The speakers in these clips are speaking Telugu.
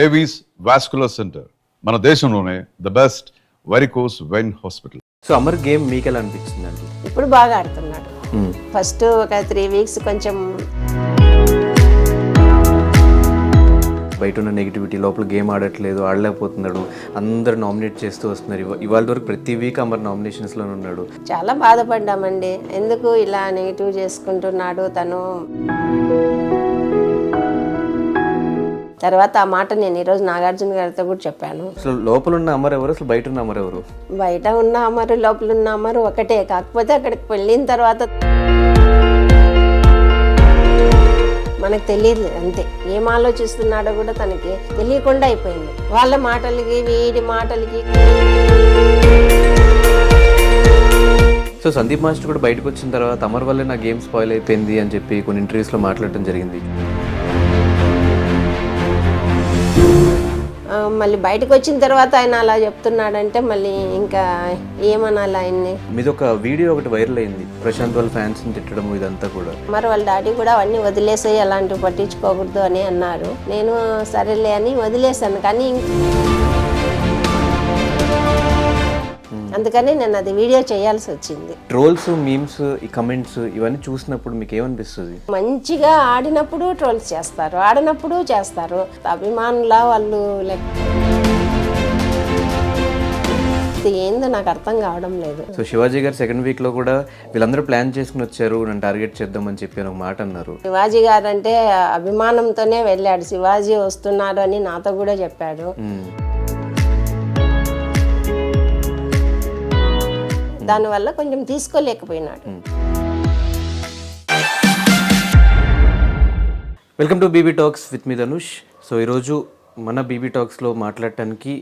ఏవీస్ వాస్కులర్ సెంటర్ మన దేశంలోనే the best varicose vein hospital. So Amar game మీకు ఎలా అనిపించింది అండి? ఇప్పుడు బాగా ఆడుతున్నాడు. ఫస్ట్ ఒక 3 వీక్స్ కొంచెం బయట ఉన్న నెగిటివిటీ, లోపల గేమ్ ఆడట్లేదు, ఆడలేకపోతున్నాడు, అందరు నామినేట్ చేస్తూ వస్తున్నారు. ఇవాళ వరకు ప్రతి వీక్ అమర్ నామినేషన్స్లోనే ఉన్నాడు. చాలా బాధపడ్డామండి. ఎందుకు ఇలా నెగిటివ్ చేసుకుంటున్నాడు తను. తర్వాత ఆ మాట నేను ఈరోజు నాగార్జున గారితో కూడా చెప్పాను. అసలు లోపల ఉన్న అమర్ ఎవరు, అసలు బయట ఉన్న అమర్ ఎవరు? బయట ఉన్న అమరు లోపల ఉన్న అమరు ఒకటే. కాకపోతే అక్కడికి వెళ్ళిన తర్వాత మనకు తెలియదు అంతే. ఏం ఆలోచిస్తున్నాడో కూడా తనకి తెలియకుండా అయిపోయింది. వాళ్ళ మాటలకి వీడి మాటలకి. సో సందీప్ మాస్టర్ కూడా బయటకు వచ్చిన తర్వాత అమర్ వల్లే నా గేమ్ స్పాయిల్ అయిపోయింది అని చెప్పి కొన్ని ఇంటర్వ్యూస్లో మాట్లాడటం జరిగింది. మళ్ళీ బయటకు వచ్చిన తర్వాత ఆయన అలా చెప్తున్నాడంటే మళ్ళీ ఇంకా ఏమనాలి ఆయన్ని. మీది ఒక వీడియో ఒకటి వైరల్ అయింది, ప్రశాంత్ వాళ్ళ ఫ్యాన్స్ తిట్టడం, ఇదంతా కూడా. మరి వాళ్ళ డాడీ కూడా అవన్నీ వదిలేసాయి, అలాంటివి పట్టించుకోకూడదు అని అన్నారు. నేను సరేలే అని వదిలేసాను. కానీ అందుకని నేను అది వీడియో చేయాల్సి వచ్చింది. ట్రోల్స్, మీమ్స్, ఈ కమెంట్స్ ఇవన్నీ చూసినప్పుడు మీకు ఏమనిపిస్తుంది? మంచిగా ఆడినప్పుడు ట్రోల్స్ చేస్తారు, ఆడినప్పుడు చేస్తారు. అభిమానుల వాళ్ళు ఏందో నాకు అర్థం కావడం లేదు. సో శివాజీ గారు సెకండ్ వీక్ లో కూడా వీళ్ళందరూ ప్లాన్ చేసుకుని వచ్చారు, నన్ను టార్గెట్ చేద్దామని చెప్పి ఒక మాట అన్నారు. శివాజీ గారు అంటే అభిమానంతోనే వెళ్ళాడు. శివాజీ వస్తున్నారు అని నాతో కూడా చెప్పాడు. దానివల్ల కొంచెం తీసుకోలేకపోయినాడు. Welcome to BB talks with me Dhanush. So ఈరోజు మన బీబీ టాక్స్లో మాట్లాడటానికి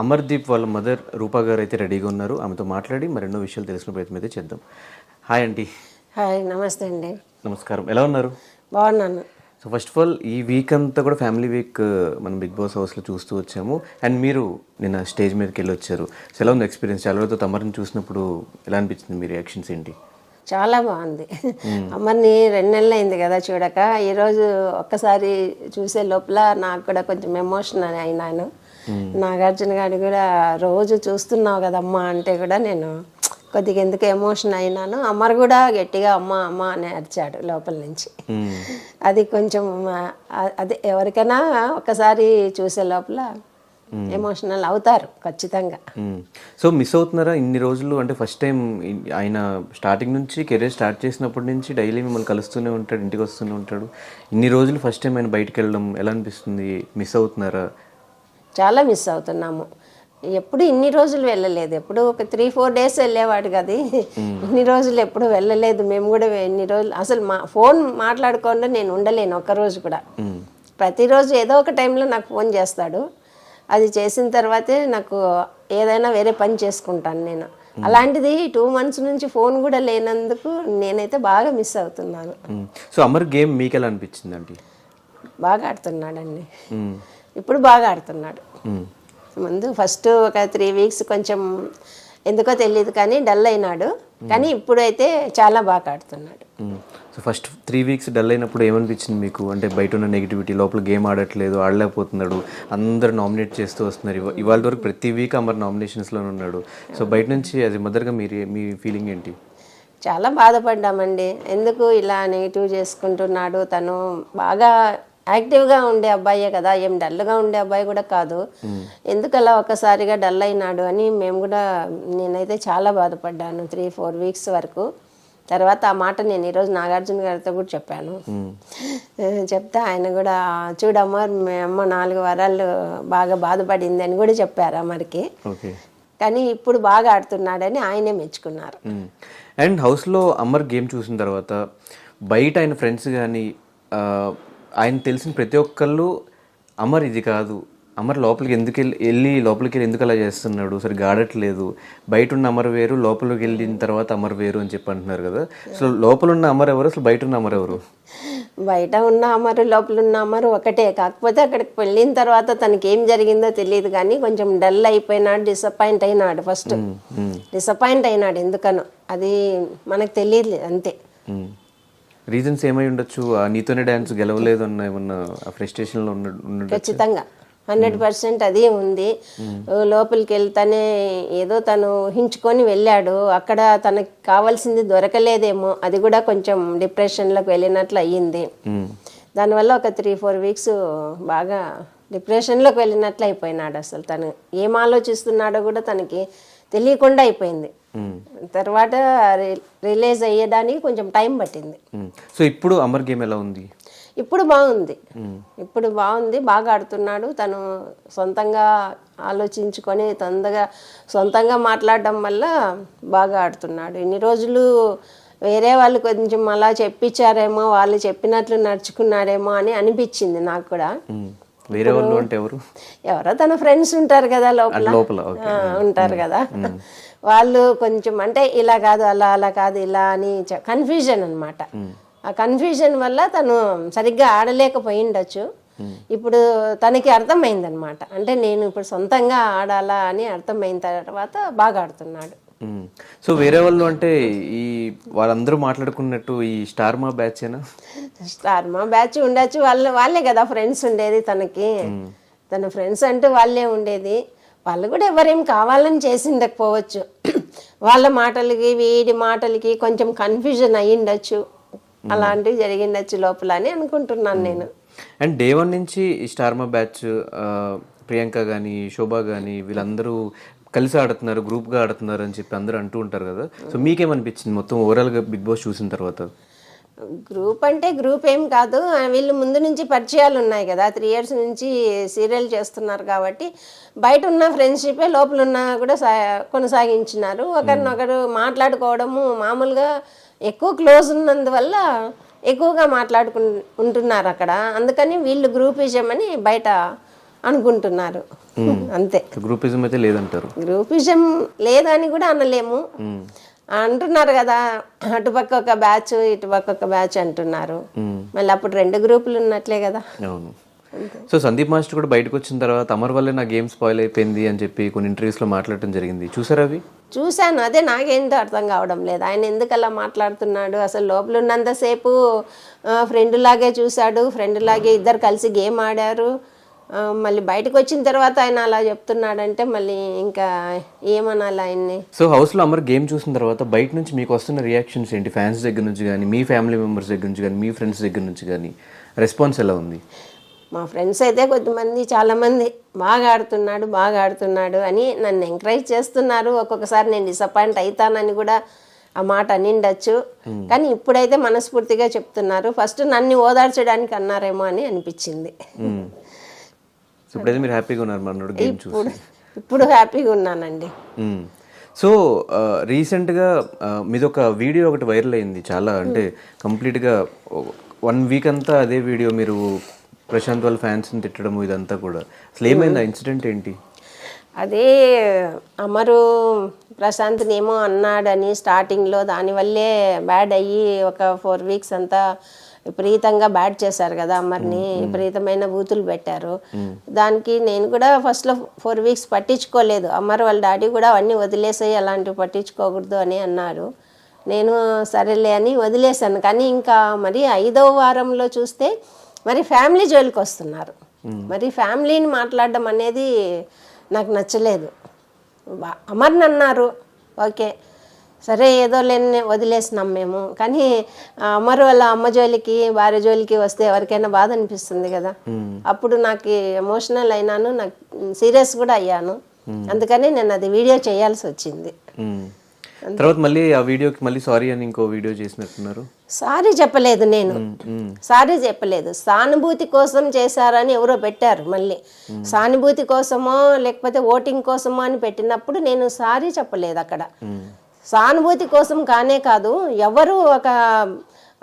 అమర్దీప్ వాళ్ళ మదర్ రూపా గారు అయితే రెడీగా ఉన్నారు. ఆమెతో మాట్లాడి మరెన్నో విషయాలు తెలిసిన ప్రయత్నం అయితే చేద్దాం. Hi aunty. హాయ్, నమస్తే అండి. నమస్కారం. ఎలా ఉన్నారు? బాగున్నాను. సో ఫస్ట్ ఆఫ్ ఆల్ ఈ వీక్ అంతా కూడా ఫ్యామిలీ వీక్ మనం బిగ్ బాస్ హౌస్లో చూస్తూ వచ్చాము. అండ్ మీరు నిన్న స్టేజ్ మీదకి వెళ్ళి వచ్చారు. సో ఎలా ఉంది ఎక్స్పీరియన్స్? చాలా రోజులతో అమర్ని చూసినప్పుడు ఎలా అనిపించింది? మీ రియాక్షన్స్ ఏంటి? చాలా బాగుంది. అమ్మని 2 నెలలు అయింది కదా చూడక. ఈరోజు ఒక్కసారి చూసే లోపల నాకు కూడా కొంచెం ఎమోషన్ అయినాను. నాగార్జున గారు కూడా రోజు చూస్తున్నావు కదమ్మా అంటే కూడా నేను కొద్దిగా ఎందుకు ఎమోషన్ అయినాను. అమర్ కూడా గట్టిగా అమ్మ అమ్మ అని అరిచాడు లోపల నుంచి. అది కొంచెం అదే ఎవరికైనా ఒకసారి చూసే లోపల ఎమోషనల్ అవుతారు ఖచ్చితంగా. సో మిస్ అవుతున్నారా ఇన్ని రోజులు? అంటే ఫస్ట్ టైం ఆయన స్టార్టింగ్ నుంచి కెరీర్ స్టార్ట్ చేసినప్పటి నుంచి డైలీ మిమ్మల్ని కలుస్తూనే ఉంటాడు, ఇంటికి వస్తూనే ఉంటాడు. ఇన్ని రోజులు ఫస్ట్ టైం ఆయన బయటకు వెళ్ళడం ఎలా అనిపిస్తుంది? మిస్ అవుతున్నారా? చాలా మిస్ అవుతున్నాము. ఎప్పుడు ఇన్ని రోజులు వెళ్ళలేదు. ఎప్పుడు ఒక 3-4 డేస్ వెళ్ళేవాడు కదా. ఇన్ని రోజులు ఎప్పుడు వెళ్ళలేదు. మేము కూడా ఇన్ని రోజులు అసలు ఫోన్ మాట్లాడకుండా నేను ఉండలేను ఒక్కరోజు కూడా. ప్రతిరోజు ఏదో ఒక టైంలో నాకు ఫోన్ చేస్తాడు. అది చేసిన తర్వాతే నాకు ఏదైనా వేరే పని చేసుకుంటాను నేను. అలాంటిది 2 months నుంచి ఫోన్ కూడా లేనందుకు నేనైతే బాగా మిస్ అవుతున్నాను. సో అమర్ గేమ్ మీకు ఎలా అనిపించింది అండి? బాగా ఆడుతున్నాడండి. ఇప్పుడు బాగా ఆడుతున్నాడు. ముందు ఫస్ట్ ఒక 3 వీక్స్ కొంచెం ఎందుకో తెలియదు కానీ డల్ అయినాడు. కానీ ఇప్పుడైతే చాలా బాగా ఆడుతున్నాడు. సో ఫస్ట్ 3 వీక్స్ డల్ అయినప్పుడు ఏమనిపించింది మీకు? అంటే బయట ఉన్న నెగిటివిటీ, లోపల గేమ్ ఆడట్లేదు, ఆడలేకపోతున్నాడు, అందరు నామినేట్ చేస్తూ వస్తున్నారు. ఇవాళ వరకు ప్రతి వీక్ అమర్ నామినేషన్స్లోనే ఉన్నాడు. సో బయట నుంచి అది మదర్గా మీ ఫీలింగ్ ఏంటి? చాలా బాధపడ్డామండి. ఎందుకు ఇలా నెగిటివ్ చేసుకుంటున్నాడు తను. బాగా యాక్టివ్గా ఉండే అబ్బాయే కదా, ఏం డల్గా ఉండే అబ్బాయి కూడా కాదు. ఎందుకు అలా ఒక్కసారిగా డల్ అయినాడు అని నేనైతే చాలా బాధపడ్డాను 3-4 వీక్స్ వరకు. తర్వాత ఆ మాట నేను ఈరోజు నాగార్జున గారితో కూడా చెప్పాను. చెప్తే ఆయన కూడా చూడమ్మా మీ అమ్మ 4 వారాలు బాగా బాధపడింది అని కూడా చెప్పారు అమ్మరికి. కానీ ఇప్పుడు బాగా ఆడుతున్నాడని ఆయనే మెచ్చుకున్నారు. అండ్ హౌస్లో అమర్ గేమ్ చూసిన తర్వాత బయట ఆయన ఫ్రెండ్స్ కానీ ఆయన తెలిసిన ప్రతి ఒక్కళ్ళు అమర్ ఇది కాదు, అమర్ లోపలికి లోపలికి వెళ్ళి ఎందుకు అలా చేస్తున్నాడు, సరిగ్గా ఆడట్లేదు, బయట ఉన్న అమర్ వేరు, లోపలికి వెళ్ళిన తర్వాత అమర్ వేరు అని చెప్పి అంటున్నారు కదా. సో లోపల ఉన్న అమర్ ఎవరు, అసలు బయట ఉన్న అమర్ ఎవరు? బయట ఉన్న అమరు లోపల ఉన్న అమరు ఒకటే. కాకపోతే అక్కడికి వెళ్ళిన తర్వాత తనకి ఏం జరిగిందో తెలియదు కానీ కొంచెం డల్ అయిపోయినాడు, డిసప్పాయింట్ అయినాడు. ఫస్ట్ డిసప్పాయింట్ అయినాడు ఎందుకనో, అది మనకు తెలియదు అంతే. రీజన్స్ ఏమై ఉండొచ్చు? నీతోనే డాన్స్ గెలవలేదు అన్న ఏమన్నా ఫ్రస్ట్రేషన్లో ఖచ్చితంగా 100% అది ఉంది. లోపలికి వెళ్తానే ఏదో తను ఊహించుకొని వెళ్ళాడు, అక్కడ తనకి కావాల్సింది దొరకలేదేమో, అది కూడా కొంచెం డిప్రెషన్లోకి వెళ్ళినట్లు అయ్యింది. దానివల్ల ఒక 3-4 వీక్స్ బాగా డిప్రెషన్లోకి వెళ్ళినట్లు అయిపోయినాడు. అసలు తను ఏం ఆలోచిస్తున్నాడో కూడా తనకి తెలియకుండా అయిపోయింది. తర్వాత రిలీజ్ అయ్యేదానికి కొంచెం టైం పట్టింది. సో ఇప్పుడు అమర్ గేమ్ ఎలా ఉంది? ఇప్పుడు బాగుంది, ఇప్పుడు బాగుంది, బాగా ఆడుతున్నాడు. తను సొంతంగా ఆలోచించుకొని సొంతంగా మాట్లాడడం వల్ల బాగా ఆడుతున్నాడు. ఇన్ని రోజులు వేరే వాళ్ళు కొంచెం అలా చెప్పించారేమో, వాళ్ళు చెప్పినట్లు నడుచుకున్నాడేమో అని అనిపించింది నాకు కూడా. వేరే వాళ్ళు అంటే ఎవరో తన ఫ్రెండ్స్ ఉంటారు కదా లోపల ఉంటారు కదా, వాళ్ళు కొంచెం అంటే ఇలా కాదు అలా కాదు ఇలా అని కన్ఫ్యూజన్ అన్నమాట. ఆ కన్ఫ్యూజన్ వల్ల తను సరిగ్గా ఆడలేకపోయిండొచ్చు. ఇప్పుడు తనకి అర్థమైందనమాట, అంటే నేను ఇప్పుడు సొంతంగా ఆడాలా అని అర్థమైన తర్వాత బాగా ఆడుతున్నాడు. సో వేరే వాళ్ళు అంటే ఈ వాళ్ళందరూ మాట్లాడుకున్నట్టు ఈ స్టార్ మా బ్యాచ్ ఉండొచ్చు, వాళ్ళే కదా ఫ్రెండ్స్ ఉండేది తనకి. తన ఫ్రెండ్స్ అంటూ వాళ్ళే ఉండేది. వాళ్ళు కూడా ఎవరేం కావాలని చేసిండకపోవచ్చు, వాళ్ళ మాటలకి వీడి మాటలకి కొంచెం కన్ఫ్యూజన్ అయ్యిండొచ్చు, అలాంటివి జరిగిండొచ్చు లోపల అని అనుకుంటున్నాను నేను. అండ్ డే 1 నుంచి ఈ స్టార్ మా బ్యాచ్ ప్రియాంక కానీ శోభ కానీ వీళ్ళందరూ కలిసి ఆడుతున్నారు, గ్రూప్గా ఆడుతున్నారు అని చెప్పి అందరూ అంటూ ఉంటారు కదా. సో మీకేమనిపించింది మొత్తం ఓవరాల్గా బిగ్ బాస్ చూసిన తర్వాత? గ్రూప్ అంటే గ్రూప్ ఏం కాదు, వీళ్ళు ముందు నుంచి పరిచయాలు ఉన్నాయి కదా, 3 years నుంచి సీరియల్ చేస్తున్నారు కాబట్టి బయట ఉన్న ఫ్రెండ్షిపే లోపల ఉన్న కూడా కొనసాగించినారు. ఒకరినొకరు మాట్లాడుకోవడము మామూలుగా ఎక్కువ క్లోజ్ ఉన్నందువల్ల ఎక్కువగా ఉంటున్నారు అక్కడ. అందుకని వీళ్ళు గ్రూపిజం అని బయట అనుకుంటున్నారు, అంతే. గ్రూపిజం అయితే లేదంటారు? గ్రూపిజం లేదని కూడా అనలేము, అంటున్నారు కదా, అటుపక్క ఒక బ్యాచ్ ఇటుపక్క ఒక బ్యాచ్ అంటున్నారు. మళ్ళీ అప్పుడు 2 గ్రూపులు ఉన్నట్లే కదా. అవును. సో సందీప్ మాస్టర్ కూడా బయటకు వచ్చిన తర్వాత అమర్ వల్లే నా గేమ్ స్పాయిల్ అయిపోయింది అని చెప్పి కొన్ని ఇంటర్వ్యూస్లో మాట్లాడటం జరిగింది, చూసారా అవి? చూశాను, అదే నాకేంటో అర్థం కావడం లేదు. ఆయన ఎందుకు అలా మాట్లాడుతున్నాడు? అసలు లోపల ఉన్నంతసేపు ఫ్రెండ్ లాగే చూశాడు, ఫ్రెండ్ లాగే ఇద్దరు కలిసి గేమ్ ఆడారు. మళ్ళీ బయటకు వచ్చిన తర్వాత ఆయన అలా చెప్తున్నాడంటే మళ్ళీ ఇంకా ఏమనాలి ఆయన్ని? సో హౌస్లో అమర్ గేమ్ చూసిన తర్వాత బయట నుంచి మీకు వస్తున్న రియాక్షన్స్ ఏంటి? ఫ్యాన్స్ దగ్గర నుంచి కానీ, మీ ఫ్యామిలీ మెంబర్స్ దగ్గర నుంచి కానీ, మీ ఫ్రెండ్స్ దగ్గర నుంచి కానీ రెస్పాన్స్ ఎలా ఉంది? మా ఫ్రెండ్స్ అయితే కొద్దిమంది చాలామంది బాగా ఆడుతున్నాడు అని నన్ను ఎంకరేజ్ చేస్తున్నారు. ఒక్కొక్కసారి నేను డిసప్పాయింట్ అవుతానని కూడా ఆ మాట అనిండొచ్చు, కానీ ఇప్పుడైతే మనస్ఫూర్తిగా చెప్తున్నారు. ఫస్ట్ నన్ను ఓదార్చడానికి అన్నారేమో అని అనిపించింది. ఇప్పుడైతే మీరు హ్యాపీగా ఉన్నారు మరి గేమ్ చూసి? ఇప్పుడు హ్యాపీగా ఉన్నానండి. సో రీసెంట్గా మీది ఒక వీడియో ఒకటి వైరల్ అయింది చాలా, అంటే కంప్లీట్గా 1 వీక్ అంతా అదే వీడియో, మీరు ప్రశాంత్ వాళ్ళ ఫ్యాన్స్ని తిట్టడం ఇదంతా కూడా. అసలు ఏమైంది, ఆ ఇన్సిడెంట్ ఏంటి? అదే అమరు ప్రశాంత్ని ఏమో అన్నాడని స్టార్టింగ్లో, దానివల్లే బ్యాడ్ అయ్యి ఒక 4 వీక్స్ అంతా విపరీతంగా బ్యాడ్ చేశారు కదా అమర్ని, విపరీతమైన బూతులు పెట్టారు. దానికి నేను కూడా ఫస్ట్లో 4 వీక్స్ పట్టించుకోలేదు. అమర్ వాళ్ళ డాడీ కూడా అవన్నీ వదిలేసాయి, అలాంటివి పట్టించుకోకూడదు అని అన్నారు. నేను సరేలే అని వదిలేశాను. కానీ ఇంకా మరి 5వ వారంలో చూస్తే మరి ఫ్యామిలీ జోలికి వస్తున్నారు. మరి ఫ్యామిలీని మాట్లాడడం అనేది నాకు నచ్చలేదు. అమర్ని అన్నారు, ఓకే సరే ఏదో లేని వదిలేసినాం మేము, కానీ అమర్ వాళ్ళ అమ్మ జోలికి భార్య జోలికి వస్తే ఎవరికైనా బాధ అనిపిస్తుంది కదా. అప్పుడు నాకు ఎమోషనల్ అయినాను, నాకు సీరియస్ కూడా అయ్యాను. అందుకని నేను అది వీడియో చేయాల్సి వచ్చింది. తర్వాత మళ్ళీ ఆ వీడియోకి మళ్ళీ సారీ అని ఇంకో వీడియో చేసినట్టున్నారు. సారీ చెప్పలేదు నేను, సారీ చెప్పలేదు. సానుభూతి కోసం చేశారని ఎవరో పెట్టారు. మళ్ళీ సానుభూతి కోసమో లేకపోతే ఓటింగ్ కోసమో అని పెట్టినప్పుడు నేను సారీ చెప్పలేదు. అక్కడ సానుభూతి కోసం కానే కాదు, ఎవరు ఒక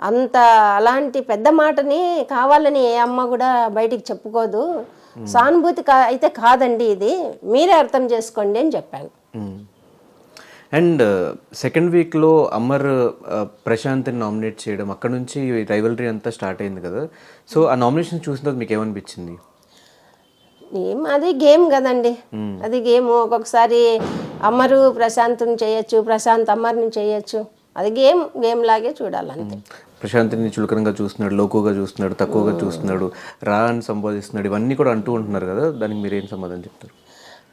అంత అలాంటి పెద్ద మాటని కావాలని ఏ అమ్మ కూడా బయటికి చెప్పుకోదు. సానుభూతి అయితే కాదండి, ఇది మీరే అర్థం చేసుకోండి అని చెప్పాను. అండ్ సెకండ్ వీక్లో అమర్ ప్రశాంత్ని నామినేట్ చేయడం, అక్కడ నుంచి రైవలరీ అంతా స్టార్ట్ అయింది కదా. సో ఆ నామినేషన్ చూసిన తర్వాత మీకు ఏమనిపించింది? అది గేమ్ కదండి, అది గేమ్. ఒక్కొక్కసారి అమరు ప్రశాంత్ని చేయొచ్చు, ప్రశాంత్ అమర్ని చేయొచ్చు, అది గేమ్ లాగే చూడాలంతే. ప్రశాంత్ని చులకనంగా చూస్తున్నాడు, లోకుగా చూస్తున్నాడు, తక్కువగా చూస్తున్నాడు, రా అని సంబోధిస్తున్నాడు, ఇవన్నీ కూడా అంటూ ఉంటున్నారు కదా, దానికి మీరు ఏం సమాధానం చెప్తారు?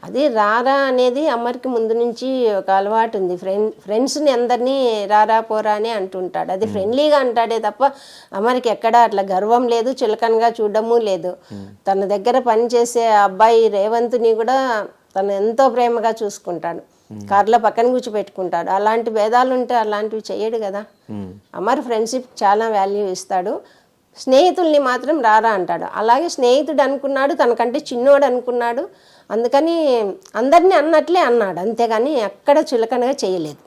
అది రారా అనేది అమ్మరికి ముందు నుంచి ఒక అలవాటు ఉంది. ఫ్రెండ్స్ని అందరినీ రారా పోరా అని అంటుంటాడు. అది ఫ్రెండ్లీగా అంటాడే తప్ప అమ్మరికి ఎక్కడ అట్లా గర్వం లేదు, చులకనగా చూడడము లేదు. తన దగ్గర పనిచేసే అబ్బాయి రేవంత్ని కూడా తను ఎంతో ప్రేమగా చూసుకుంటాడు, కార్లో పక్కన కూర్చోపెట్టుకుంటాడు. అలాంటి భేదాలు ఉంటే అలాంటివి చేయడు కదా. అమర్ ఫ్రెండ్షిప్ చాలా వాల్యూ ఇస్తాడు. స్నేహితుల్ని మాత్రం రారా అంటాడు. అలాగే స్నేహితుడు అనుకున్నాడు, తనకంటే చిన్నోడు అనుకున్నాడు, అందుకని అందరినీ అన్నట్లే అన్నాడు, అంతేగాని ఎక్కడ చులకనగా చేయలేదు.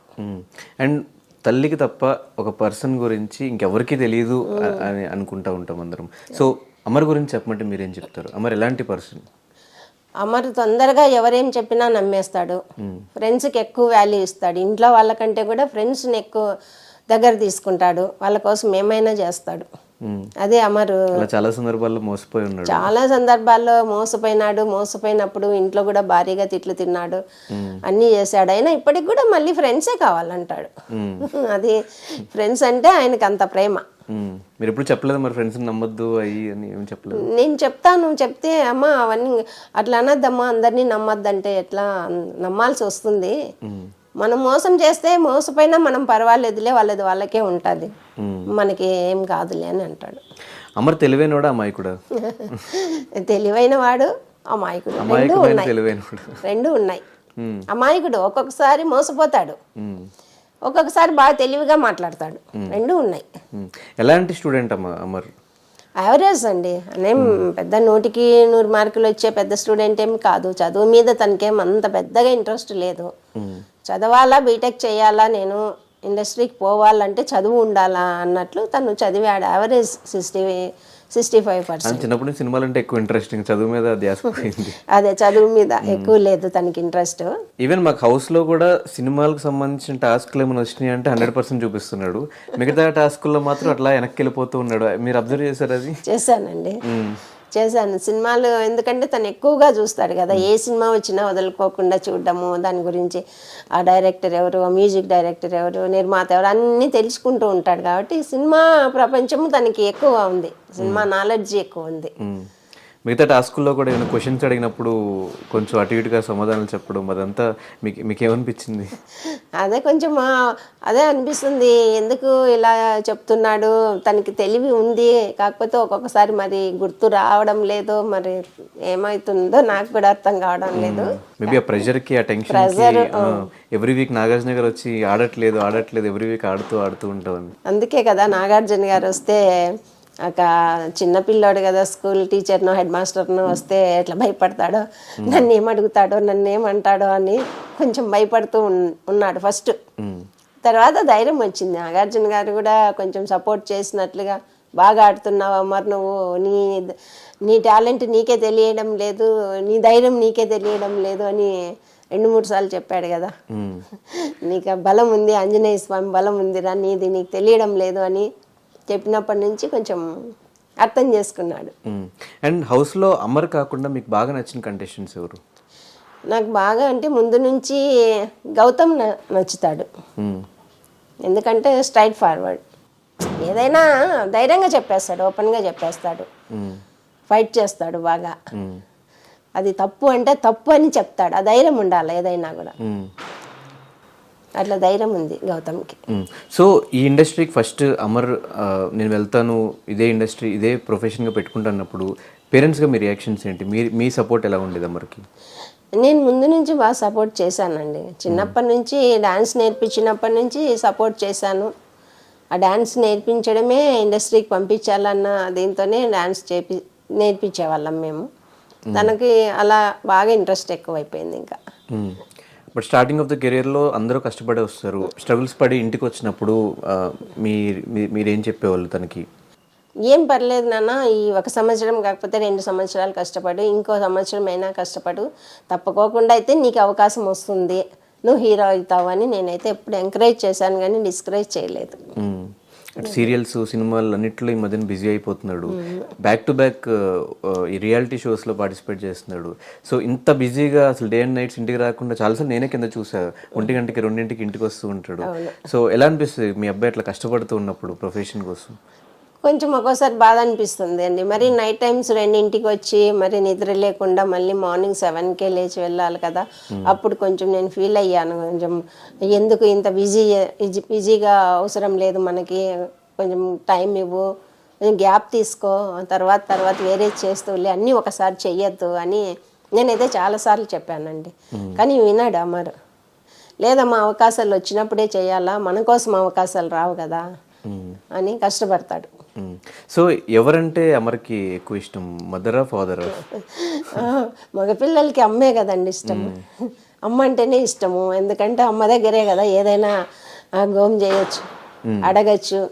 అండ్ తల్లికి తప్ప ఒక పర్సన్ గురించి ఇంకెవరికి తెలియదు అని అనుకుంటా ఉంటాం అందరం. సో అమర్ గురించి చెప్పమంటే మీరేం చెప్తారు? అమర్ ఎలాంటి పర్సన్? అమర్ తొందరగా ఎవరేం చెప్పినా నమ్మేస్తాడు. ఫ్రెండ్స్కి ఎక్కువ వాల్యూ ఇస్తాడు. ఇంట్లో వాళ్ళకంటే కూడా ఫ్రెండ్స్ని ఎక్కువ దగ్గర తీసుకుంటాడు. వాళ్ళ కోసం ఏమైనా చేస్తాడు. అదే అమర్. చాలా సందర్భాల్లో మోసపోయి ఉన్నాడు. చాలా సందర్భాల్లో మోసపోయినాడు. మోసపోయినప్పుడు ఇంట్లో కూడా భారీగా తిట్లు తిన్నాడు, అన్నీ చేశాడు. అయినా ఇప్పటికి కూడా మళ్ళీ ఫ్రెండ్సే కావాలంటాడు. అది ఫ్రెండ్స్ అంటే ఆయనకు అంత ప్రేమ. మీరు ఎప్పుడు చెప్పలేదు మరి ఫ్రెండ్స్ నమ్మొద్దు అయ్యి అని ఏం చెప్పలేదు? నేను చెప్తాను, చెప్తే అమ్మ అవన్నీ అట్లా అనద్దమ్మా, అందరినీ నమ్మొద్దంటే ఎట్లా, నమ్మాల్సి వస్తుంది. మనం మోసం చేస్తే మోసపోయినా మనం పర్వాలేదులే, వాళ్ళది వాళ్ళకే ఉంటుంది, మనకి ఏం కాదులే అని అంటాడు. అమర్ తెలివైనవాడా అమాయకుడా? తెలివైన వాడు, అమాయకుడు, రెండు ఉన్నాయి. అమాయకుడు ఒక్కొక్కసారి మోసపోతాడు, ఒక్కొక్కసారి బాగా తెలివిగా మాట్లాడతాడు, రెండు ఉన్నాయి. ఎలాంటి స్టూడెంట్ అమ్మా అమర్? యావరేజ్ అండి, అనేం పెద్ద 100కి 100 మార్కులు వచ్చే పెద్ద స్టూడెంట్ ఏం కాదు. చదువు మీద తనకేం అంత పెద్దగా ఇంట్రెస్ట్ లేదు. చదవాలా, బీటెక్ చేయాలా, నేను ఇండస్ట్రీకి పోవాలంటే చదువు ఉండాలా అన్నట్లు తను చదివాడు. యావరేజ్ 65%. చిన్నప్పుడు సినిమాలు అంటే ఎక్కువ ఇంట్రెస్టింగ్, చదువు మీద ధ్యాస పోయింది. అదే చదువు మీద ఎక్కువ లేదు తనకి ఇంట్రెస్ట్. ఈవెన్ మాకు హౌస్లో కూడా సినిమాలకు సంబంధించిన టాస్క్లు ఏమైనా వచ్చినాయి అంటే 100% చూపిస్తున్నాడు. మిగతా టాస్కుల్లో మాత్రం అట్లా వెనక్కి వెళ్ళిపోతూ ఉన్నాడు. మీరు అబ్జర్వ్ చేశారు అది? చేశానండి, చేశాను. సినిమాలు ఎందుకంటే తను ఎక్కువగా చూస్తాడు కదా, ఏ సినిమా వచ్చినా వదులుకోకుండా చూడడము, దాని గురించి ఆ డైరెక్టర్ ఎవరు, మ్యూజిక్ డైరెక్టర్ ఎవరు, నిర్మాత ఎవరు అన్నీ తెలుసుకుంటూ ఉంటాడు. కాబట్టి సినిమా ప్రపంచము తనకి ఎక్కువ ఉంది, సినిమా నాలెడ్జ్ ఎక్కువ ఉంది. మిగతా టాస్కుల్లో కూడా ఏమైనా క్వశ్చన్స్ అడిగినప్పుడు కొంచెం అటు ఇటుగా సమాధానాలు చెప్పడం, అదంతా మీకేమనిపించింది? అదే కొంచెం అదే అనిపిస్తుంది, ఎందుకు ఇలా చెప్తున్నాడు, తనకి తెలివి ఉంది, కాకపోతే ఒక్కొక్కసారి మరి గుర్తు రావడం లేదు, మరి ఏమవుతుందో నాకు కూడా అర్థం కావడం లేదు. మేబీ ఆ ప్రెషర్కి, ఆ టెన్షన్, ఎవ్రీ వీక్ నాగార్జున గారు వచ్చి ఆడట్లేదు ఎవ్రీ వీక్ ఆడుతూ ఉంటామని. అందుకే కదా నాగార్జున గారు వస్తే ఒక చిన్నపిల్లాడు కదా, స్కూల్ టీచర్నో హెడ్ మాస్టర్నో వస్తే ఎట్లా భయపడతాడో, నన్ను ఏమడుగుతాడో, నన్ను ఏమంటాడో అని కొంచెం భయపడుతూ ఉన్నాడు ఫస్ట్. తర్వాత ధైర్యం వచ్చింది. నాగార్జున గారు కూడా కొంచెం సపోర్ట్ చేసినట్లుగా, బాగా ఆడుతున్నావు అమర్, నువ్వు నీ టాలెంట్ నీకే తెలియడం లేదు, నీ ధైర్యం నీకే తెలియడం లేదు అని 2-3 సార్లు చెప్పాడు కదా. నీకు బలం ఉంది, ఆంజనేయ స్వామి బలం ఉందిరా, నీది నీకు తెలియడం లేదు అని చెప్పినప్పటి నుంచి కొంచెం అర్థం చేసుకున్నాడు. అండ్ హౌస్లో అమర్ కాకుండా మీకు బాగా నచ్చిన కంటెస్టెంట్స్ ఎవరు? నాకు బాగా అంటే ముందు నుంచి గౌతమ్ నచ్చుతాడు. ఎందుకంటే స్ట్రైట్ ఫార్వర్డ్, ఏదైనా ధైర్యంగా చెప్పేస్తాడు, ఓపెన్గా చెప్పేస్తాడు, ఫైట్ చేస్తాడు బాగా. అది తప్పు అంటే తప్పు అని చెప్తాడు, ఆ ధైర్యం ఉండాలి ఏదైనా కూడా. అట్లా ధైర్యం ఉంది గౌతమ్కి. సో ఈ ఇండస్ట్రీకి ఫస్ట్ అమర్ నేను వెళ్తాను, ఇదే ఇండస్ట్రీ, ఇదే ప్రొఫెషన్గా పెట్టుకుంటున్నప్పుడు పేరెంట్స్గా మీ రియాక్షన్స్ ఏంటి? మీ సపోర్ట్ ఎలా ఉండేది అమర్కి? నేను ముందు నుంచి బాగా సపోర్ట్ చేశానండి. చిన్నప్పటి నుంచి డాన్స్ నేర్పించినప్పటి నుంచి సపోర్ట్ చేశాను. ఆ డాన్స్ నేర్పించడమే ఇండస్ట్రీకి పంపించాలన్న దీంతోనే డాన్స్ నేర్పించేవాళ్ళం మేము. తనకి అలా బాగా ఇంట్రెస్ట్ ఎక్కువైపోయింది. ఇంకా బట్ స్టార్టింగ్ ఆఫ్ ద కెరియర్లో అందరూ కష్టపడే వస్తారు. స్ట్రగుల్స్ పడి ఇంటికి వచ్చినప్పుడు మీరేం చెప్పేవాళ్ళు తనకి? ఏం పర్లేదు నాన్న, ఈ 1 సంవత్సరం కాకపోతే 2 సంవత్సరాలు కష్టపడు, ఇంకో సంవత్సరం అయినా కష్టపడు, తప్పకోకుండా అయితే నీకు అవకాశం వస్తుంది, నువ్వు హీరో అవుతావు అని నేనైతే ఎప్పుడు ఎంకరేజ్ చేశాను కానీ డిస్కరేజ్ చేయలేదు. అటు సీరియల్స్ సినిమాలు అన్నిట్లో ఈ మధ్యన బిజీ అయిపోతున్నాడు, బ్యాక్ టు బ్యాక్ ఈ రియాలిటీ షోస్లో పార్టిసిపేట్ చేస్తున్నాడు. సో ఇంత బిజీగా అసలు డే అండ్ నైట్స్ ఇంటికి రాకుండా చాలాసార్లు నేనే కింద చూసా, 1 గంటకి 2ంటికి ఇంటికి వస్తూ ఉంటాడు. సో ఎలా అనిపిస్తుంది మీ అబ్బాయి అట్లా కష్టపడుతూ ఉన్నప్పుడు ప్రొఫెషన్ కోసం? కొంచెం ఒక్కోసారి బాధ అనిపిస్తుంది అండి. మరి నైట్ టైమ్స్ 2ంటికి వచ్చి మరి నిద్ర లేకుండా మళ్ళీ మార్నింగ్ 7కే లేచి వెళ్ళాలి కదా. అప్పుడు కొంచెం నేను ఫీల్ అయ్యాను, కొంచెం ఎందుకు ఇంత బిజీగా అవసరం లేదు మనకి, కొంచెం టైం ఇవ్వు, కొంచెం గ్యాప్ తీసుకో, తర్వాత వేరే చేస్తూలే, అన్నీ ఒకసారి చెయ్యొద్దు అని నేనైతే చాలాసార్లు చెప్పానండి. కానీ విన్నాడు అమర్. లేదమ్మా అవకాశాలు వచ్చినప్పుడే చేయాలా, మన కోసం అవకాశాలు రావు కదా అని కష్టపడతాడు. సో ఎవరంటే అమర్కి ఎక్కువ ఇష్టం, మదరా ఫాదరా? మగపిల్లలకి అమ్మే కదండి ఇష్టం. అమ్మ అంటేనే ఇష్టము, ఎందుకంటే అమ్మ దగ్గరే కదా ఏదైనా గోమ్ చేయొచ్చు, అడగచ్చు,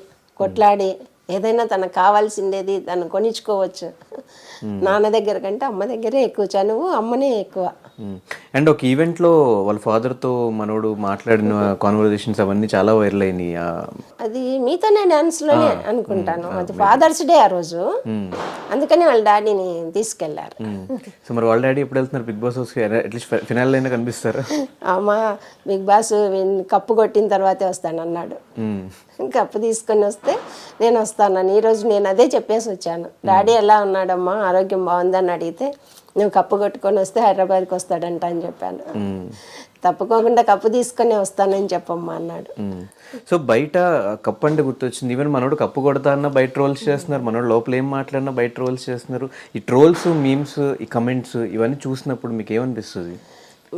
కొట్లాడి ఏదైనా తనకు కావాల్సిండేది తను కొనిచ్చుకోవచ్చు. నాన్న దగ్గర కంటే అమ్మ దగ్గరే ఎక్కువ చనువు, అమ్మనే ఎక్కువ. అండ్ ఒక ఈవెంట్లో వాళ్ళ ఫాదర్తో మనోడు మాట్లాడిన కాన్వర్జేషన్స్ అవన్నీ చాలా వైరల్ అయినాయి. అది మీతోనే డాన్స్లోనే అనుకుంటాను, అది ఫాదర్స్ డే ఆ రోజు, అందుకని వాళ్ళ డాడీని తీసుకెళ్లారు. సో మరి వాళ్ళ డాడీ ఎప్పుడు వెళ్తున్నారు బిగ్ బాస్ హౌస్కి? అట్లీస్ట్ ఫినాల్ అయినా కనిపిస్తారా? అమ్మా బిగ్ బాస్ కప్పు కొట్టిన తర్వాతే వస్తానన్నాడు. కప్పు తీసుకొని వస్తే నేను వస్తానని ఈరోజు నేను అదే చెప్పేసి వచ్చాను. డాడీ ఎలా ఉన్నాడమ్మా, ఆరోగ్యం బాగుందని అడిగితే నువ్వు కప్పు కొట్టుకొని వస్తే హైదరాబాద్కి వస్తాడంట అని చెప్పాను. తప్పకోకుండా కప్పు తీసుకొని వస్తానని చెప్పమ్మా అన్నాడు. సో బయట కప్పు అంటే గుర్తొచ్చింది, ఈవెన్ మనోడు కప్పు కొడతా అన్న బయట ట్రోల్స్ చేస్తున్నారు, మనోడు లోపల ఏం మాట్లాడినా బయట ట్రోల్స్ చేస్తున్నారు. ఈ ట్రోల్స్, మీమ్స్, ఈ కమెంట్స్ ఇవన్నీ చూసినప్పుడు మీకు ఏమనిపిస్తుంది?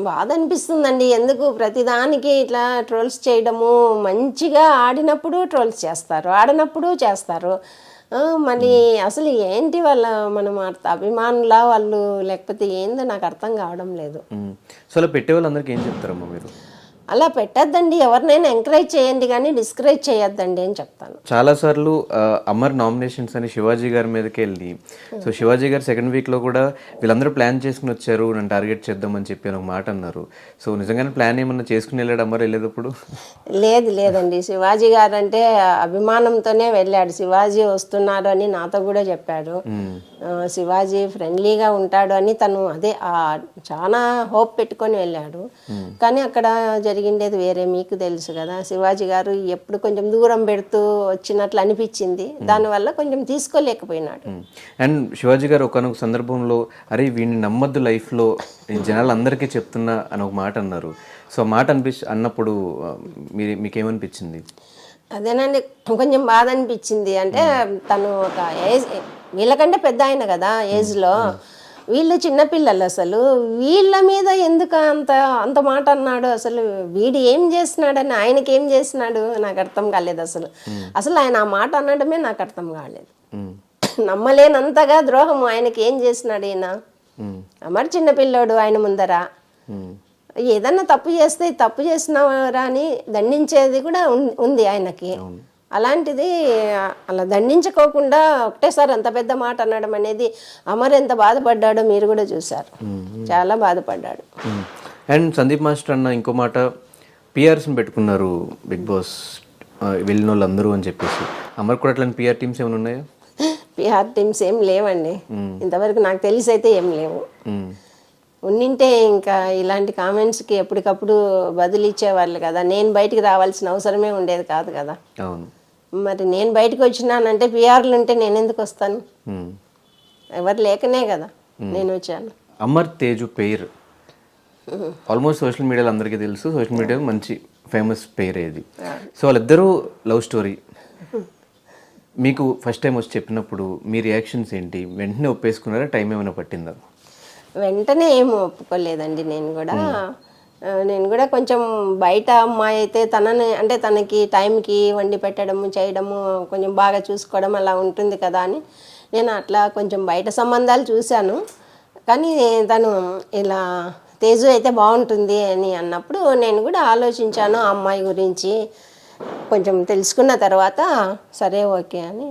బాధ అనిపిస్తుందండి. ఎందుకు ప్రతిదానికి ఇట్లా ట్రోల్స్ చేయడము, మంచిగా ఆడినప్పుడు ట్రోల్స్ చేస్తారు, ఆడనప్పుడు చేస్తారు. మళ్ళీ అసలు ఏంటి వాళ్ళ మనం అభిమానులా వాళ్ళు, లేకపోతే ఏందో నాకు అర్థం కావడం లేదు. సో అలా పెట్టే వాళ్ళందరికీ ఏం చెప్తారమ్మా మీరు? అలా పెట్టద్దండి, ఎవరినైనా ఎంకరేజ్ చేయండి కానీ డిస్కరేజ్ చేయొద్దండి అని చెప్తాను. చాలాసార్లు అమర్ నామినేషన్స్ అని శివాజీ గారి మీదకి వెళ్ళి, సో శివాజీ గారు సెకండ్ వీక్లో కూడా వీళ్ళందరూ ప్లాన్ చేసుకుని వచ్చారు నన్ను టార్గెట్ చేద్దామని చెప్పి ఒక మాట అన్నారు. సో నిజంగానే ప్లాన్ ఏమన్నా చేసుకుని వెళ్ళాడు అమర్ వెళ్ళేటప్పుడు? లేదండి, శివాజీ గారు అంటే అభిమానంతోనే వెళ్ళాడు. శివాజీ వస్తున్నారు అని నాతో కూడా చెప్పాడు. శివాజీ ఫ్రెండ్లీగా ఉంటాడు అని తను అదే చాలా హోప్ పెట్టుకొని వెళ్ళాడు. కానీ అక్కడ జరిగిండేది వేరే, మీకు తెలుసు కదా. శివాజీ గారు ఎప్పుడు కొంచెం దూరం పెడుతూ వచ్చినట్లు అనిపించింది, దానివల్ల కొంచెం తీసుకోలేకపోయినాడు. అండ్ శివాజీ గారు ఒకనొక సందర్భంలో అరే వీడిని నమ్మద్దు లైఫ్లో, జనాలు అందరికీ చెప్తున్నా అని ఒక మాట అన్నారు. సో ఆ మాట అన్నప్పుడు మీకేమనిపించింది? అదేనండి, కొంచెం బాధ అనిపించింది. అంటే తను ఒక ఏజ్, వీళ్ళకంటే పెద్ద ఆయన కదా ఏజ్లో, వీళ్ళు చిన్నపిల్లలు, అసలు వీళ్ళ మీద ఎందుకు అంత మాట అన్నాడు? అసలు వీడు ఏం చేస్తున్నాడని, ఆయనకి ఏం చేసినాడు నాకు అర్థం కాలేదు. అసలు ఆయన ఆ మాట అనడమే నాకు అర్థం కాలేదు. నమ్మలేనంతగా ద్రోహం ఆయనకి ఏం చేసినాడు ఈయన. అమర్ చిన్నపిల్లోడు, ఆయన ముందర ఏదన్నా తప్పు చేస్తే తప్పు చేసినవారా అని దండించేది కూడా ఉంది ఆయనకి. అలాంటిది అలా దండించుకోకుండా ఒకటేసారి అంత పెద్ద మాట అనడం అనేది, అమర్ ఎంత బాధపడ్డాడో మీరు కూడా చూసారు, చాలా బాధపడ్డాడు. అండ్ సందీప్ మాస్టర్ అన్న ఇంకో మాట, పిఆర్స్ని పెట్టుకున్నారు బిగ్ బాస్ వెళ్ళిన వాళ్ళందరూ అని చెప్పేసి. అమర్ కూడా అట్లాంటి పిఆర్ టీమ్స్ ఏమైనా ఉన్నాయా? పిఆర్ టీమ్స్ ఏం లేవండి, ఇంతవరకు నాకు తెలిసి అయితే ఏం లేవు. ఉన్నింటే ఇంకా ఇలాంటి కామెంట్స్కి ఎప్పటికప్పుడు బదులు ఇచ్చేవాళ్ళు కదా. నేను బయటికి రావాల్సిన అవసరమే ఉండేది కాదు కదా. అవును, మరి నేను బయటకు వచ్చినానంటే పిఆర్లు ఉంటే నేను ఎందుకు వస్తాను? ఎవరు లేకనే కదా నేను వచ్చాను. అమర్ తేజు పేరు ఆల్మోస్ట్ సోషల్ మీడియాలో అందరికీ తెలుసు, సోషల్ మీడియాలో మంచి ఫేమస్ పేరు ఇది. సో వాళ్ళిద్దరూ లవ్ స్టోరీ. మీకు ఫస్ట్ టైం వచ్చి చెప్పినప్పుడు మీ రియాక్షన్స్ ఏంటి? వెంటనే ఒప్పేసుకున్నారా, టైం ఏమైనా పట్టిందా? వెంటనే ఏమి ఒప్పుకోలేదండి. నేను కూడా కొంచెం బయట అమ్మాయి అయితే అంటే తనకి టైంకి వండి పెట్టడము చేయడము కొంచెం బాగా చూసుకోవడం అలా ఉంటుంది కదా అని నేను అట్లా కొంచెం బయట సంబంధాలు చూశాను. కానీ తను ఇలా తేజు అయితే బాగుంటుంది అని అన్నప్పుడు నేను కూడా ఆలోచించాను ఆ అమ్మాయి గురించి. కొంచెం తెలుసుకున్న తర్వాత సరే ఓకే అని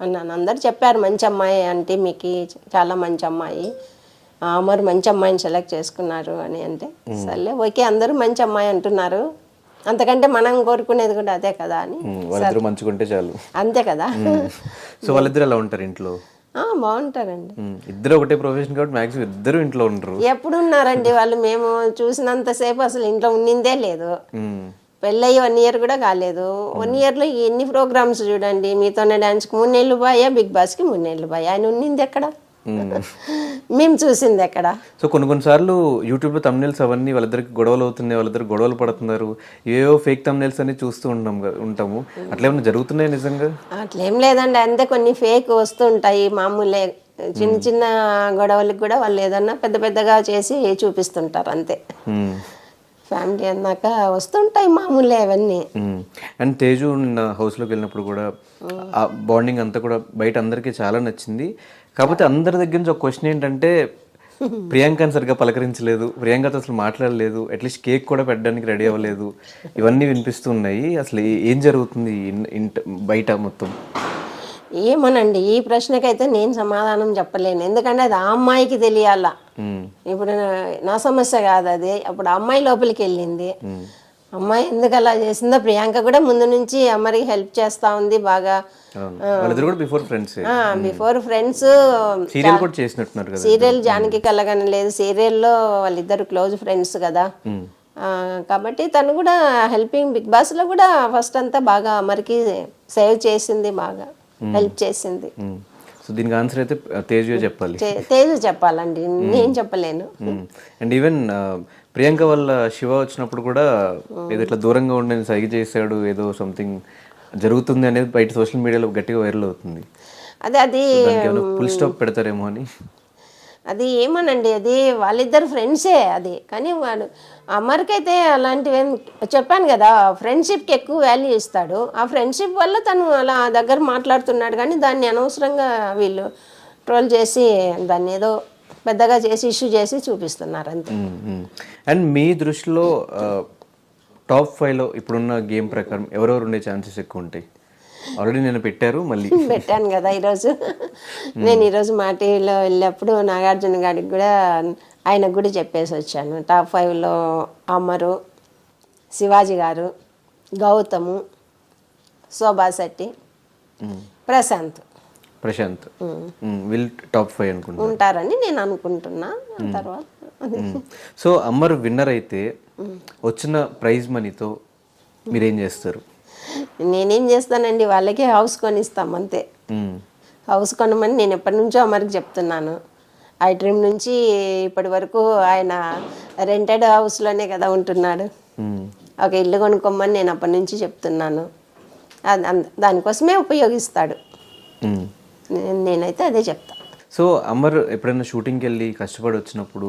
అన్నాను. అందరు చెప్పారు మంచి అమ్మాయి అంటే, మీకు చాలా మంచి అమ్మాయి, అమర్ మంచి అమ్మాయిని సెలెక్ట్ చేసుకున్నారు అని. అంటే సర్లే ఓకే, అందరూ మంచి అమ్మాయి అంటున్నారు, అంతకంటే మనం కోరుకునేది కూడా అదే కదా అని. వాళ్ళిద్దరూ మంచుకుంటే చాలు. అంతే కదా. సో వాళ్ళిద్దరు ఎలా ఉంటారు ఇంట్లో? బాగుంటారండి. ఇద్దరు ఒకటే ప్రొఫెషన్ కాబట్టి మ్యాక్సిమం ఇద్దరు ఇంట్లో ఉండరు. ఎప్పుడు ఉన్నారండి వాళ్ళు, మేము చూసినంతసేపు అసలు ఇంట్లో ఉండిందే లేదు. పెళ్ళయి 1 year కూడా కాలేదు. 1 yearలో ఎన్ని ప్రోగ్రామ్స్ చూడండి. మీతోనే డాన్స్కి 3 నెలలు పోయా, బిగ్ బాస్కి 3 నెలలు పోయా. ఆయన ఉన్నింది ఎక్కడ, మేము చూసింది ఎక్కడ. సో కొన్నిసార్లు యూట్యూబ్లో తమ్నెల్స్ అవన్నీ వాళ్ళిద్దరికి గొడవలు అవుతున్నాయి, వాళ్ళిద్దరు గొడవలు పడుతున్నారు, ఏవో ఫేక్ తమ్నెల్స్ అన్ని చూస్తూ ఉంటాము. అట్లా ఏమైనా జరుగుతున్నాయి నిజంగా? అట్లేం లేదండి, అంతే కొన్ని ఫేక్ వస్తుంటాయి మామూలే. చిన్న చిన్న గొడవలకు కూడా వాళ్ళు ఏదన్నా పెద్ద పెద్దగా చేసి చూపిస్తుంటారు అంతే. ఫ్యామిలీ అన్నాక వస్తుంటాయి మామూలే అవన్నీ. అండ్ తేజు నిన్న హౌస్లోకి వెళ్ళినప్పుడు కూడా ఆ బాండింగ్ అంతా కూడా బయట అందరికీ చాలా నచ్చింది. కాకపోతే అందరి దగ్గర నుంచి ఒక క్వశ్చన్ ఏంటంటే, ప్రియాంకని సరిగ్గా పలకరించలేదు, ప్రియాంకతో అసలు మాట్లాడలేదు, అట్లీస్ట్ కేక్ కూడా పెట్టడానికి రెడీ అవ్వలేదు, ఇవన్నీ వినిపిస్తూ ఉన్నాయి. అసలు ఏం జరుగుతుంది బయట మొత్తం? ఏమోనండి, ఈ ప్రశ్నకైతే నేను సమాధానం చెప్పలేను. ఎందుకంటే అది ఆ అమ్మాయికి తెలియాల. ఇప్పుడు నా సమస్య కాదు అది. అప్పుడు అమ్మాయి లోపలికి వెళ్ళింది. అమ్మాయి ఎందుకు అలా చేసిందో, ప్రియాంక కూడా ముందు నుంచి అమ్మరికి హెల్ప్ చేస్తా ఉంది బాగా. బిఫోర్ ఫ్రెండ్స్ సీరియల్ కూడా చేసినట్టున్నారు కదా. సీరియల్ జానకి కలగని లేదు, సీరియల్లో వాళ్ళిద్దరు క్లోజ్ ఫ్రెండ్స్ కదా. కాబట్టి తను కూడా హెల్పింగ్, బిగ్ బాస్ లో కూడా ఫస్ట్ అంతా బాగా అమర్కి సేవ్ చేసింది, బాగా హెల్ప్ చేసింది. సో దీనికి ఆన్సర్ అయితే తేజు చెప్పాలి. తేజు చెప్పాలండి, నేను చెప్పలేను. అండ్ ఈవెన్ ప్రియాంక వల్ల శివ వచ్చినప్పుడు కూడా ఏదో ఇట్లా దూరంగా ఉండని సైగ చేశాడు, ఏదో సంథింగ్ జరుగుతుంది అనేది బయట సోషల్ మీడియాలో గట్టిగా వైరల్ అవుతుంది. అది ఫుల్ స్టాప్ పెడతారేమో అని. అది ఏమోనండి, అది వాళ్ళిద్దరు ఫ్రెండ్సే అది. కానీ వాడు అమర్కైతే అలాంటివి చెప్పాను కదా, ఫ్రెండ్షిప్కి ఎక్కువ వాల్యూ ఇస్తాడు. ఆ ఫ్రెండ్షిప్ వల్ల తను అలా దగ్గర మాట్లాడుతున్నాడు. కానీ దాన్ని అనవసరంగా వీళ్ళు ట్రోల్ చేసి దాన్ని ఏదో పెద్దగా చేసి ఇష్యూ చేసి చూపిస్తున్నారు అంతే. అండ్ మీ దృష్టిలో టాప్ 5లో ఇప్పుడున్న గేమ్ ప్రకారం ఎవరెవరు ఉండే ఛాన్సెస్ ఎక్కువ ఉంటాయి? ఆల్రెడీ నేను మళ్ళీ పెట్టాను కదా ఈరోజు. నేను ఈరోజు మా టీవీలో వెళ్ళినప్పుడు నాగార్జున గారికి కూడా, ఆయనకు కూడా చెప్పేసి వచ్చాను. టాప్ 5లో అమరు, శివాజీ గారు, గౌతము, శోభా శెట్టి, ప్రశాంత్ వీళ్ళు టాప్ 5 అనుకుంటా ఉంటారని నేను అనుకుంటున్నా. తర్వాత సో అమర్ విన్నర్ అయితే వచ్చిన ప్రైజ్ మనీతో మీరేం చేస్తారు? నేనేం చేస్తానండి, వాళ్ళకి హౌస్ కొనిస్తాం అంతే. హౌస్ కొనమని నేను ఎప్పటి నుంచో అమర్కి చెప్తున్నాను. ఐ డ్రీమ్ నుంచి ఇప్పటి వరకు ఆయన రెంటెడ్ హౌస్లోనే కదా ఉంటున్నాడు. ఒక ఇల్లు కొనుక్కోమని నేను అప్పటి నుంచి చెప్తున్నాను. దానికోసమే ఉపయోగిస్తాడు. నేనైతే అదే చెప్తా. సో అమర్ ఎప్పుడైనా షూటింగ్కి వెళ్ళి కష్టపడి వచ్చినప్పుడు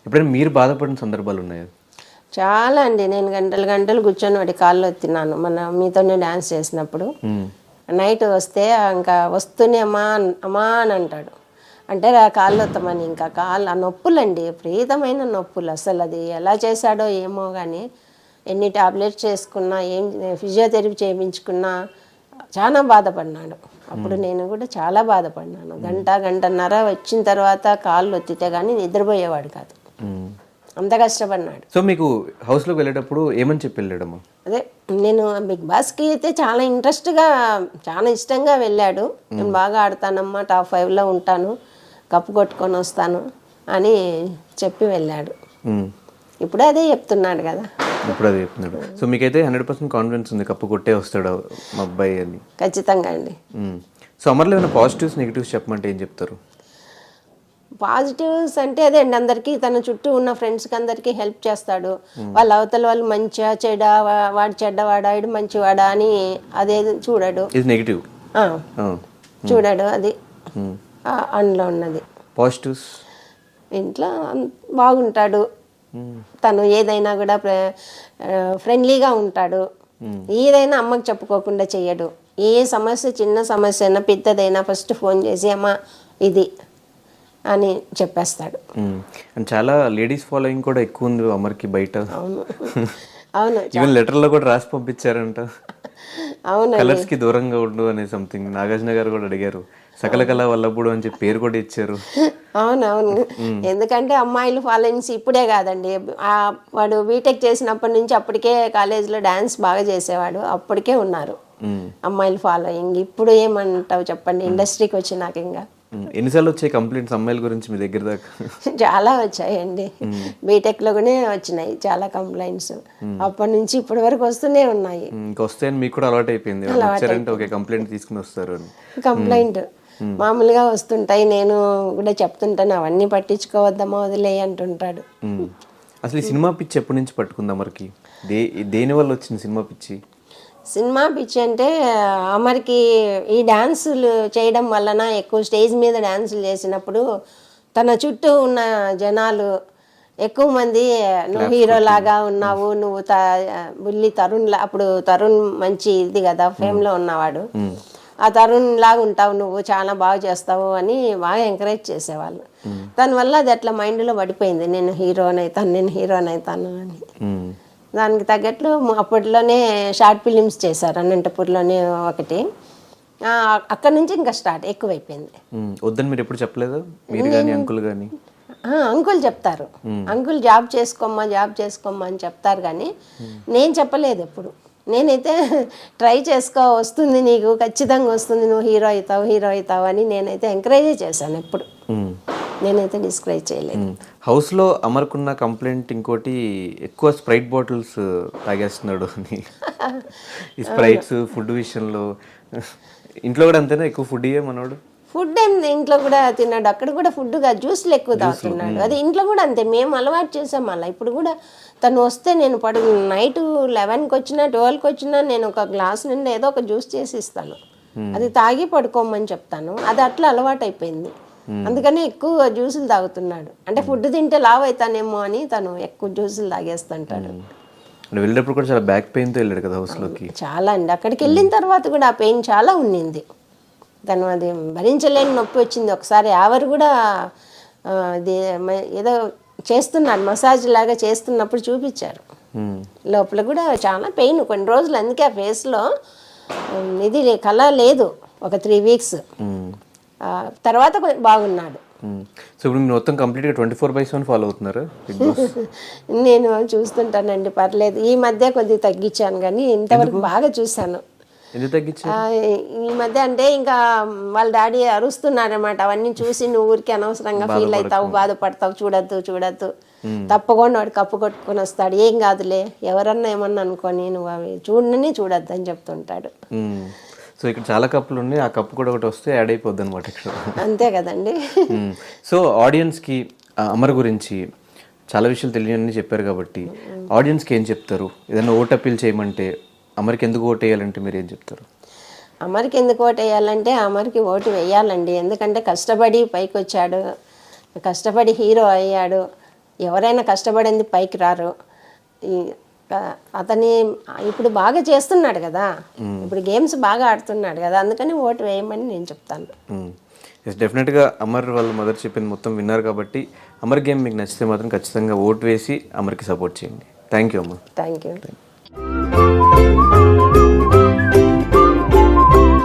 ఎప్పుడైనా మీరు బాధపడిన సందర్భాలు ఉన్నాయా? చాలా అండి. నేను గంటలు గంటలు కూర్చొని వాడి కాళ్ళు ఎత్తినాను మీతోనే డాన్స్ చేసినప్పుడు. నైట్ వస్తే ఇంకా వస్తూనే అమ్మా అమ్మా అని అంటాడు. అంటే కాళ్ళు ఎత్తమని, ఇంకా ఆ నొప్పులండి, విపరీతమైన నొప్పులు. అసలు అది ఎలా చేశాడో ఏమో కానీ, ఎన్ని టాబ్లెట్స్ చేసుకున్నా, ఏం ఫిజియోథెరపీ చేయించుకున్నా చాలా బాధపడినాడు. అప్పుడు నేను కూడా చాలా బాధపడినాను. గంటన్నర వచ్చిన తర్వాత కాళ్ళు ఒత్తితే కానీ నిద్రపోయేవాడు కాదు, అంత కష్టపడినాడు. సో మీకు హౌస్లోకి వెళ్ళేటప్పుడు ఏమని చెప్పి వెళ్ళాడమ్మా? అదే నేను బిగ్ బాస్కి అయితే చాలా ఇంట్రెస్ట్గా, చాలా ఇష్టంగా వెళ్ళాడు. నేను బాగా ఆడతానమ్మా, టాప్ 5లో ఉంటాను, కప్పు కొట్టుకొని వస్తాను అని చెప్పి వెళ్ళాడు. ఇప్పుడు అదే చెప్తున్నాడు కదా. ఇప్పుడు అదే చెప్తున్నాడు. సో మీకైతే 100% కాన్ఫిడెన్స్ ఉంది కప్పు కొట్టే వస్తాడు మా అబ్బాయి అని? ఖచ్చితంగా అండి. సో అమర్లో ఏమైనా పాజిటివ్స్ నెగిటివ్స్ చెప్పమంటే ఏం చెప్తారు? పాజిటివ్స్ అంటే అదే అండి, అందరికీ తన చుట్టూ ఉన్న ఫ్రెండ్స్కి అందరికీ హెల్ప్ చేస్తాడు. వాళ్ళ అవతల వాళ్ళు మంచిగా చెడ, వాడు చెడ్డవాడా వీడు మంచివాడా అని అదేది చూడడు. ఇది నెగిటివ్ చూడడు, అది అందులో ఉన్నది. పాజిటివ్స్ ఇంట్లో బాగుంటాడు, తను ఏదైనా కూడా ఫ్రెండ్లీగా ఉంటాడు. ఏదైనా అమ్మకి చెప్పుకోకుండా చెయ్యడు. ఏ సమస్య, చిన్న సమస్య అయినా పెద్దదైనా ఫస్ట్ ఫోన్ చేసి అమ్మ ఇది అని చెప్పేస్తాడు. అండ్ చాలా లేడీస్ ఫాలోయింగ్ కూడా ఎక్కువ ఉంది అమర్కి బయట. అవును అవును, ఈవెన్ లెటర్లో కూడా రాసి పంపించారంట. అవును, కలర్స్ కి దూరంగా ఉండు అనే సంథింగ్ నాగార్జున గారు కూడా అడిగారు. సకల కళ వల్లప్పుడు అని చెప్పి పేరు కూడా ఇచ్చారు. అవునవును, ఎందుకంటే అమ్మాయిలు ఫాలోయింగ్స్ ఇప్పుడే కాదండి, వాడు బీటెక్ చేసినప్పటి నుంచి అప్పటికే కాలేజీలో డాన్స్ బాగా చేసేవాడు, అప్పటికే ఉన్నారు అమ్మాయిలు ఫాలోయింగ్. ఇప్పుడు ఏమంటావు చెప్పండి, ఇండస్ట్రీకి వచ్చినాక ఇంకా. ఎన్నిసార్లు వచ్చాయి కంప్లైంట్స్ అమ్మాయిల గురించి మీ దగ్గర దాకా? చాలా వచ్చాయండి, బీటెక్లో కూడా వచ్చినాయి చాలా కంప్లైంట్స్, అప్పటి నుంచి ఇప్పటి వరకు వస్తూనే ఉన్నాయి. ఇంకా వస్తే మీకు కూడా అలవాటు అయిపోయింది, వచ్చారంటే ఓకే కంప్లైంట్ తీసుకుని వస్తారు అని. కంప్లైంట్ మామూలుగా వస్తుంటాయి, నేను కూడా చెప్తుంటాను అవన్నీ పట్టించుకోవద్దమ్మా వదిలే అంటుంటాడు. అసలు ఈ సినిమా పిచ్చి ఎప్పటి నుంచి పట్టుకుంది అమర్కి? దేని వల్ల వచ్చింది సినిమా పిచ్చి? సినిమా పిచ్చి అంటే అమర్కి ఈ డాన్సులు చేయడం వలన, ఎక్కువ స్టేజ్ మీద డాన్సులు చేసినప్పుడు తన చుట్టూ ఉన్న జనాలు ఎక్కువ మంది నువ్వు హీరో లాగా ఉన్నావు, నువ్వు బుల్లి తరుణ్ అప్పుడు తరుణ్ మంచి ఇది కదా ఫేమ్లో ఉన్నవాడు, ఆ తరుణ్ లాగా ఉంటావు నువ్వు, చాలా బాగా చేస్తావు అని బాగా ఎంకరేజ్ చేసేవాళ్ళు. దానివల్ల అది అట్లా మైండ్లో పడిపోయింది, నేను హీరోని అవుతాను అని. దానికి తగ్గట్లు అప్పట్లోనే షార్ట్ ఫిలిమ్స్ చేశారు అనంతపూర్లోనే ఒకటి, అక్కడ నుంచి ఇంకా స్టార్ట్ ఎక్కువైపోయింది. వద్దని మీరు ఎప్పుడు చెప్పలేదు మీరు కానీ అంకుల్ కానీ? అంకుల్ చెప్తారు, అంకుల్ జాబ్ చేసుకోమ్మా అని చెప్తారు, కానీ నేను చెప్పలేదు ఎప్పుడు. నేనైతే ట్రై చేసుకో, వస్తుంది నీకు, ఖచ్చితంగా వస్తుంది, నువ్వు హీరో అవుతావు అని నేనైతే ఎంకరేజ్ చేశాను ఎప్పుడు, నేనైతే డిస్కరేజ్ చేయలేదు. హౌస్లో అమర్కున్న కంప్లైంట్ ఇంకోటి, ఎక్కువ స్ప్రైట్ బాటిల్స్ తాగేస్తున్నాడు అని. ఈ స్ప్రైట్స్ ఫుడ్ విషయంలో ఇంట్లో కూడా అంతేనా? ఎక్కువ ఫుడ్ ఇయ్యే మనోడు? ఫుడ్ ఏం ఇంట్లో కూడా తిన్నాడు, అక్కడ కూడా ఫుడ్గా జ్యూస్లు ఎక్కువ తాగుతున్నాడు, అది ఇంట్లో కూడా అంతే, మేము అలవాటు చేసాం. అలా ఇప్పుడు కూడా తను వస్తే నేను నైట్ 11కి వచ్చినా 12కి వచ్చినా నేను ఒక గ్లాస్ నిండా ఏదో ఒక జ్యూస్ చేసి ఇస్తాను, అది తాగి పడుకోమని చెప్తాను, అది అట్లా అలవాటు అయిపోయింది. అందుకని ఎక్కువ జ్యూసులు తాగుతున్నాడు, అంటే ఫుడ్ తింటే లావ్ అవుతానేమో అని తను ఎక్కువ జ్యూసులు తాగేస్తుంటాడు. వెళ్ళినప్పుడు కూడా చాలా బ్యాక్ పెయిన్తో వెళ్ళాడు కదా హౌస్లోకి? చాలా అండి, అక్కడికి వెళ్ళిన తర్వాత కూడా ఆ పెయిన్ చాలా ఉన్నింది, తను అది భరించలేని నొప్పి వచ్చింది. ఒకసారి ఆవిరి కూడా ఇది ఏదో చేస్తున్నాడు, మసాజ్ లాగా చేస్తున్నప్పుడు చూపించారు, లోపల కూడా చాలా పెయిన్ కొన్ని రోజులు. అందుకే ఆ ఫేస్లో ఇది కళ లేదు ఒక 3 వీక్స్, తర్వాత బాగున్నాడు. సో ఇప్పుడు మీరు మొత్తం కంప్లీట్గా 24/7 ఫాలో అవుతున్నారు? నేను చూస్తుంటానండి, పర్లేదు. ఈ మధ్య కొద్దిగా తగ్గించాను, కానీ ఇంతవరకు బాగా చూశాను. ఈ మధ్య అంటే ఇంకా వాళ్ళ డాడీ అరుస్తున్నారన్నమాట, అవన్నీ చూసి నువ్వు ఊరికి అనవసరంగా ఫీల్ అవుతావు, బాధపడతావు, చూడద్దు తప్పకుండా వాడు కప్పు కొట్టుకొని వస్తాడు, ఏం కాదులే ఎవరన్నా ఏమన్నా అనుకోని, నువ్వు అవి చూడద్దు అని చెప్తుంటాడు. సో ఇక్కడ చాలా కప్పులు ఉన్నాయి, ఆ కప్పు కూడా ఒకటి వస్తే యాడ్ అయిపోద్ది అనమాట ఇక్కడ. అంతే కదండి. సో ఆడియన్స్కి అమర్ గురించి చాలా విషయాలు తెలియని చెప్పారు కాబట్టి ఆడియన్స్కి ఏం చెప్తారు? ఏదైనా ఓట్ అప్పీల్ చేయమంటే అమర్కి ఎందుకు ఓటు వేయాలంటే మీరు ఏం చెప్తారు? అమర్కి ఎందుకు ఓటు వేయాలంటే అమర్కి ఓటు వేయాలండి, ఎందుకంటే కష్టపడి పైకి వచ్చాడు, కష్టపడి హీరో అయ్యాడు. ఎవరైనా కష్టపడింది పైకి రారు. అతని ఇప్పుడు బాగా చేస్తున్నాడు కదా, ఇప్పుడు గేమ్స్ బాగా ఆడుతున్నాడు కదా, అందుకని ఓటు వేయమని నేను చెప్తాను. డెఫినెట్గా అమర్ వాళ్ళ మదర్ చెప్పింది మొత్తం విన్నారు కాబట్టి అమర్ గేమ్ మీకు నచ్చితే మాత్రం ఖచ్చితంగా ఓటు వేసి అమర్కి సపోర్ట్ చేయండి. థ్యాంక్ యూ అమ్మ. Thank you.